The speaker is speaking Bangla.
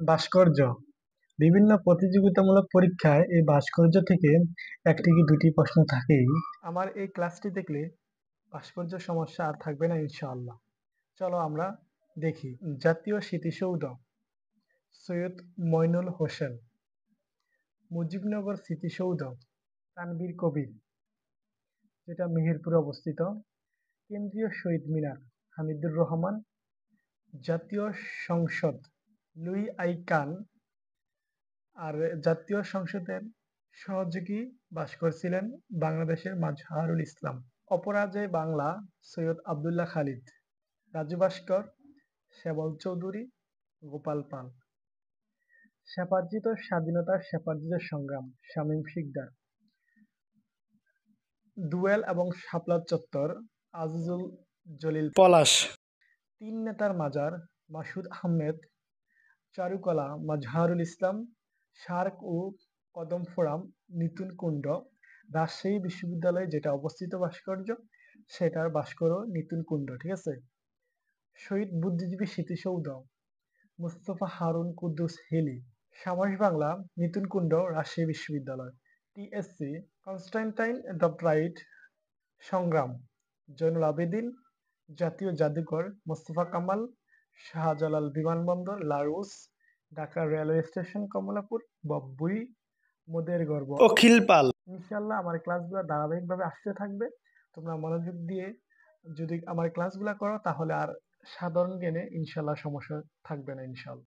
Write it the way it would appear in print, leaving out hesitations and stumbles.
ভাস্কর্য। বিভিন্ন প্রতিযোগিতামূলক পরীক্ষায় এই ভাস্কর্য থেকে একটি কি দুটি প্রশ্ন থাকেই। আমার এই ক্লাসটি দেখলে ভাস্কর্য সমস্যা আর থাকবে না ইনশাআল্লাহ। চলো আমরা দেখি। জাতীয় স্মৃতিসৌধ, সৈয়দ মইনুল হোসেন। মুজিবনগর স্মৃতিসৌধ, তানভীর কবির, যেটা মেহেরপুরে অবস্থিত। কেন্দ্রীয় শহীদ মিনার, হামিদুর রহমান। জাতীয় সংসদ, লুই আই কান। আর জাতীয় সংসদের সহযোগী ভাস্কর ছিলেন বাংলাদেশের মাজহারুল ইসলাম। অপরাজেয় বাংলা, সৈয়দ আবদুল্লাহ খালিদ। রাজু ভাস্কর, সেবল চৌধুরী, গোপাল পাল। স্বাপার্জিত স্বাধীনতার স্বাপার্জিত সংগ্রাম, শামীম শিকদার। দুয়েল এবং শাপলা চত্বর, আজিজুল জলিল পলাশ। তিন নেতার মাজার, মাসুদ আহমেদ। চারুকলা, মাজহারুল ইসলাম। সার্ক ও কদম ফোরাম, নিতুন কুণ্ড। রাজশাহী বিশ্ববিদ্যালয়ে যেটা অবস্থিত ভাস্কর্য, সেটার ভাস্কর নিতুন কুণ্ড, ঠিক আছে। শহীদ বুদ্ধিজীবী স্মৃতিসৌধ, মুস্তফা হারুন কুদ্দুস হিলি। সামস বাংলা, নিতুন কুণ্ড, রাজশাহী বিশ্ববিদ্যালয়। টিএসসি, কনস্টান্টাইন দ্য ব্রাইট সংগ্রাম, জয়নুল আবেদিন। জাতীয় জাদুঘর, মোস্তফা কামাল। শাহজালাল বিমানবন্দর, লারুস। ঢাকা রেলওয়ে স্টেশন, কমলাপুর, বব্বুই। মোদের গর্ব, অখিল পাল। ইনশাল্লাহ আমার ক্লাসগুলো ধারাবাহিকভাবে আসতে থাকবে। তোমরা মনোযোগ দিয়ে যদি আমার ক্লাসগুলো করো, তাহলে আর সাধারণ জ্ঞানে ইনশাল্লাহ সমস্যা থাকবে না ইনশাল্লাহ।